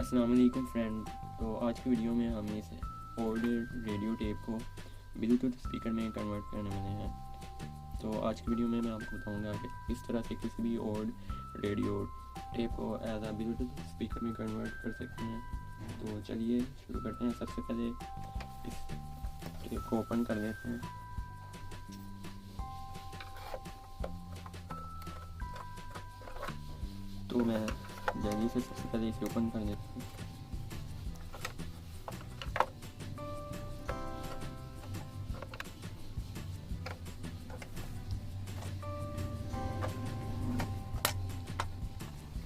अस्सलाम वालेकुम फ्रेंड। तो आज की वीडियो में हम इस ओल्ड रेडियो टेप को ब्लूटूथ स्पीकर में कन्वर्ट करने वाले हैं। तो आज की वीडियो में मैं आपको बताऊंगा कि किस तरह से किसी भी ओल्ड रेडियो टेप को एज आ ब्लूटूथ स्पीकर में कन्वर्ट कर सकते हैं। तो चलिए शुरू करते हैं। सबसे पहले इस टेप को ओपन कर लेते हैं। तो मैं जल्दी से सबसे पहले इसे ओपन कर लेता हूँ।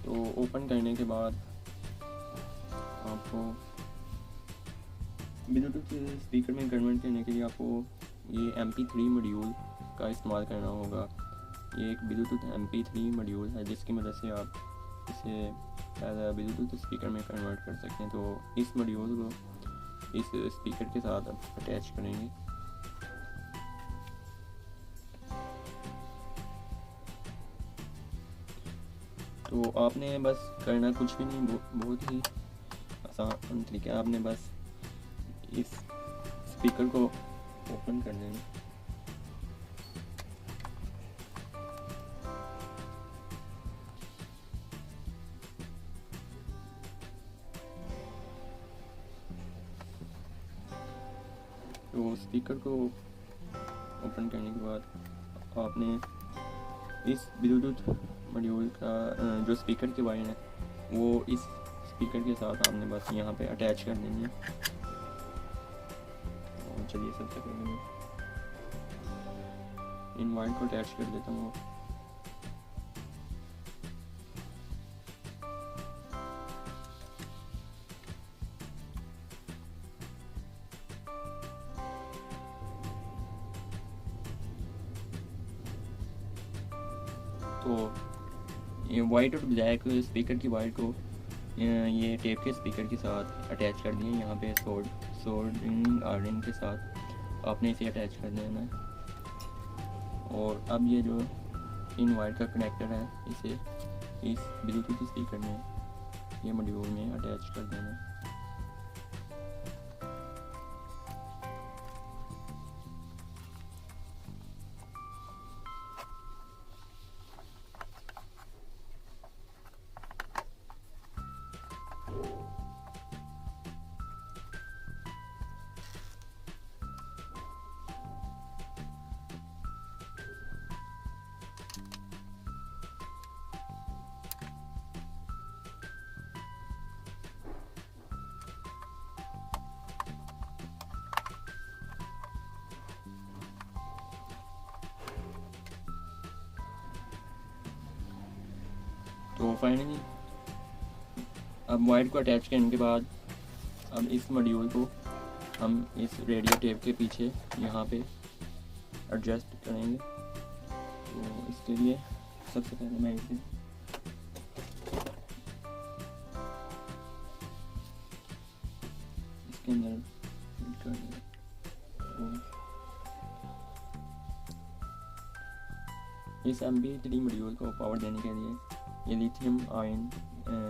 तो ओपन करने के बाद आपको ब्लूटूथ स्पीकर में कन्वर्ट करने के लिए आपको ये MP3 मॉड्यूल का इस्तेमाल करना होगा। ये एक ब्लूटूथ MP3 मॉड्यूल है जिसकी मदद से आप इसे एज आ ब्लूटूथ स्पीकर में कन्वर्ट कर सकते हैं। तो इस मॉड्यूल को इस स्पीकर के साथ अटैच करेंगे। तो आपने बस करना कुछ भी नहीं, बहुत ही आसान तरीका है। आपने बस इस स्पीकर को ओपन कर देना। तो स्पीकर को ओपन करने के बाद आपने इस ब्लूटूथ मॉड्यूल का जो स्पीकर की वायर है वो इस स्पीकर के साथ आपने बस यहाँ पे अटैच कर देनी है। तो चलिए सबसे पहले मैं इन वायर को अटैच कर देता हूँ। तो ये वाइट और ब्लैक स्पीकर की वायर को ये टेप के स्पीकर के साथ अटैच कर दिए। यहाँ पे सोल्डरिंग आयरन के साथ आपने इसे अटैच कर देना है। और अब ये जो इन वायर का कनेक्टर है इसे इस ब्लूटूथ स्पीकर में ये मॉड्यूल में अटैच कर देना है। तो फाइनली अब वायर को अटैच करने के बाद अब इस मॉड्यूल को हम इस रेडियो टेप के पीछे यहाँ पे एडजस्ट करेंगे। तो इसके लिए सबसे पहले मैं इसे इसके अंदर फिट कर दूँगा। इस MP3 मॉड्यूल को पावर देने के लिए ये लिथियम आयन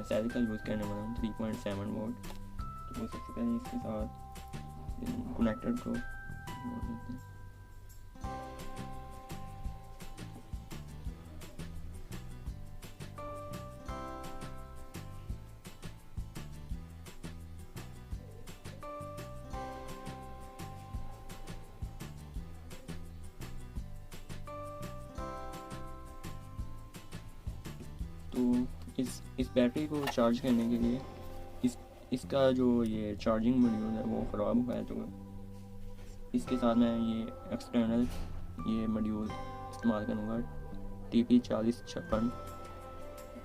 सेल का यूज़ करने वाला हूँ 3.7 वोल्ट। तो सबसे पहले इसके साथ कनेक्टर को जोड़ देते हैं। तो इस बैटरी को चार्ज करने के लिए इसका जो ये चार्जिंग मॉड्यूल है वो ख़राब हुआ है। तो इसके साथ मैं ये एक्सटर्नल ये मॉड्यूल इस्तेमाल करूँगा। TP4056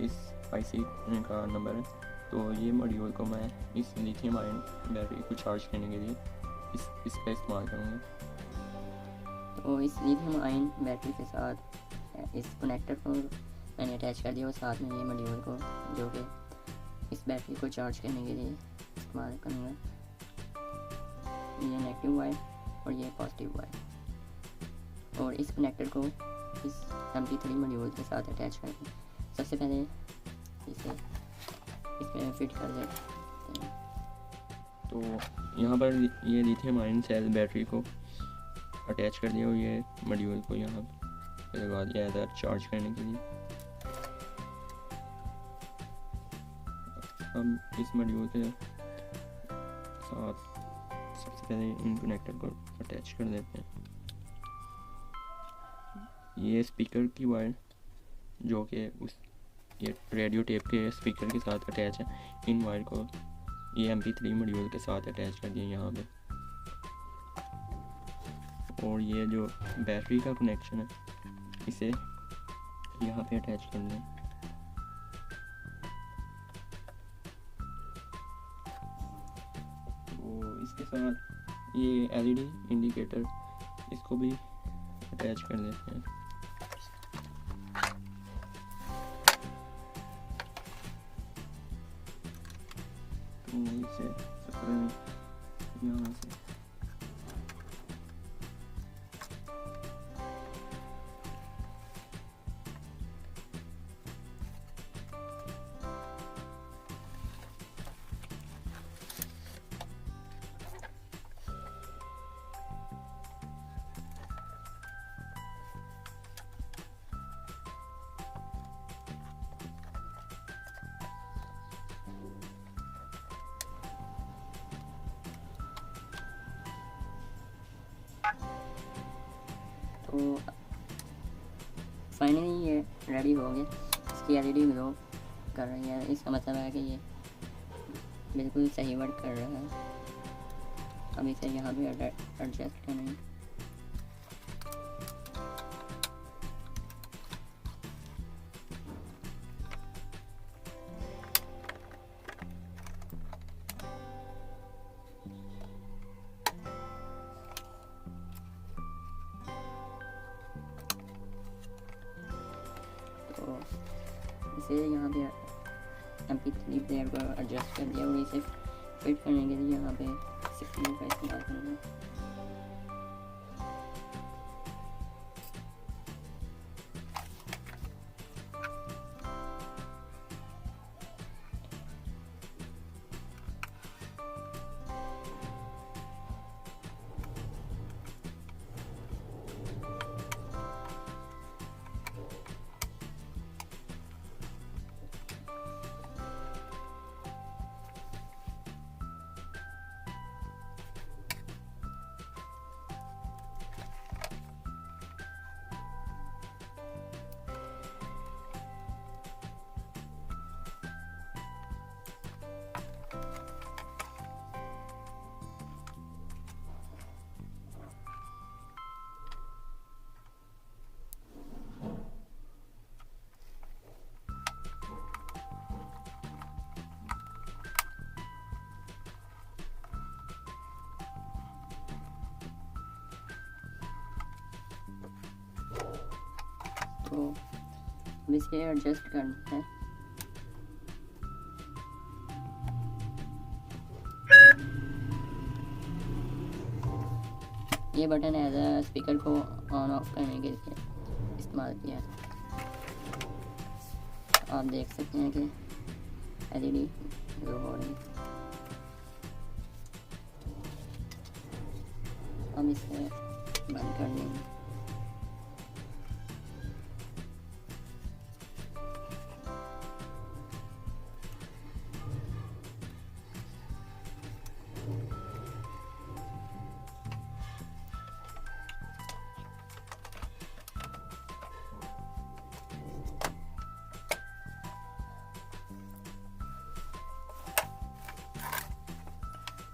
इस IC का नंबर है। तो ये मॉड्यूल को मैं इस लिथियम आयन बैटरी को चार्ज करने के लिए इसका इस्तेमाल करूँगा। तो इस लिथियम आयन बैटरी के साथ इस कनेक्टर को मैंने अटैच कर दिया और साथ में ये मॉड्यूल को जो कि इस बैटरी को चार्ज करने के लिए इस्तेमाल करूँगा। ये नेगेटिव वायर और ये पॉजिटिव वायर। और इस कनेक्टर को इस MP3 मॉड्यूल के साथ अटैच कर दें। सबसे पहले इसे इसमें फिट कर दें। करते हैं। तो यहाँ पर ये लिथियम आयन सेल बैटरी को अटैच कर दिया और ये मॉड्यूल को यहाँ पे लगा दिया इधर चार्ज करने के लिए। हम इस मॉड्यूल के साथ सबसे पहले इन कनेक्टर को अटैच कर देते हैं। ये स्पीकर की वायर जो कि उस ये रेडियो टेप के स्पीकर के साथ अटैच है, इन वायर को ये MP3 मॉड्यूल के साथ अटैच कर दिया यहाँ पे। और ये जो बैटरी का कनेक्शन है इसे यहाँ पे अटैच कर दें। तो इसके साथ ये LED इंडिकेटर इसको भी अटैच कर देते हैं। तो इसे यहाँ से तो फाइनली ये रेडी हो गया। इसकी LED ग्लो कर रही है, इसका मतलब है कि ये बिल्कुल सही वर्क कर रहा है। अब इसे यहाँ पे एडजस्ट करना है। तो इसे यहाँ पे MP3 प्लेयर को एडजस्ट कर दिया और इसे फिट करने के लिए यहाँ पे 60 का इस्तेमाल करूँगा। तो अब इसे एडजस्ट करना है। ये बटन एज अ स्पीकर को ऑन ऑफ करने के लिए इस्तेमाल किया। आप देख सकते हैं कि LED ग्लो हो रही है। हम इसे बंद कर देंगे।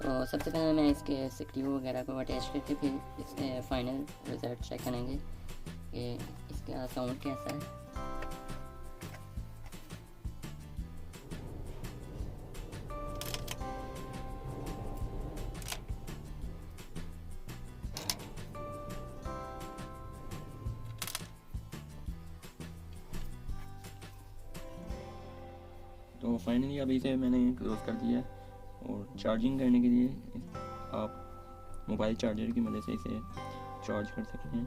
तो सबसे पहले मैं इसके CPU वगैरह को अटैच करके फिर इसके फाइनल रिजल्ट चेक करेंगे कि इसका साउंड कैसा है। तो फाइनली अभी इसे मैंने क्लोज कर दिया है। और चार्जिंग करने के लिए आप मोबाइल चार्जर की मदद से इसे चार्ज कर सकते हैं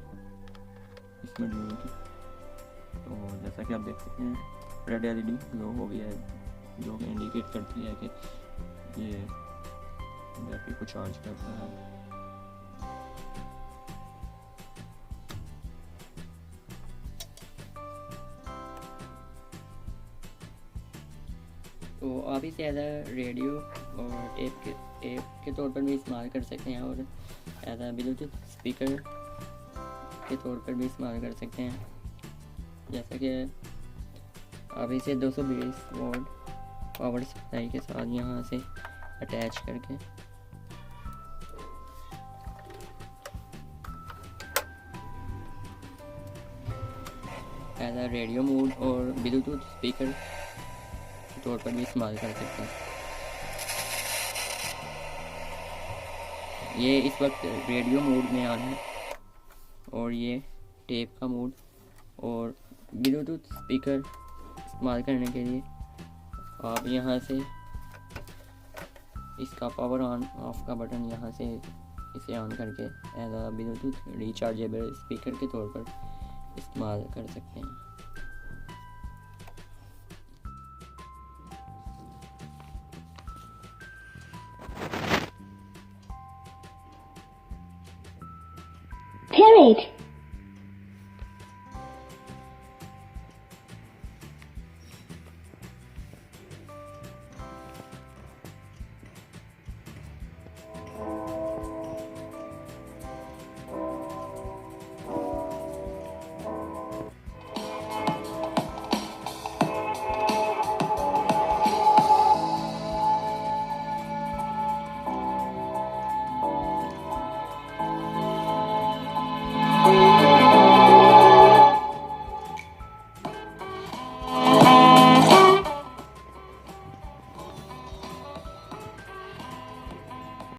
इस मॉड्यूल की। तो जैसा कि आप देख सकते हैं रेड LED ग्लो हो गया है, जो कि इंडिकेट करती है कि ये बैटरी को चार्ज करता है। तो आप इसे एज आ रेडियो और टेप के तौर पर भी इस्तेमाल कर सकते हैं और एज आ ब्लूटूथ स्पीकर के तौर पर भी इस्तेमाल कर सकते हैं। जैसा कि आप इसे 220 वोल्ट पावर सप्लाई के साथ यहाँ से अटैच करके एज आ रेडियो मोड और ब्लूटूथ स्पीकर के तौर पर भी इस्तेमाल कर सकते हैं। ये इस वक्त रेडियो मोड में ऑन है और ये टेप का मोड और ब्लूटूथ स्पीकर इस्तेमाल करने के लिए आप यहाँ से इसका पावर ऑन ऑफ का बटन यहाँ से इसे ऑन करके एज आ ब्लूटूथ रिचार्जेबल स्पीकर के तौर पर इस्तेमाल कर सकते हैं। Parrot.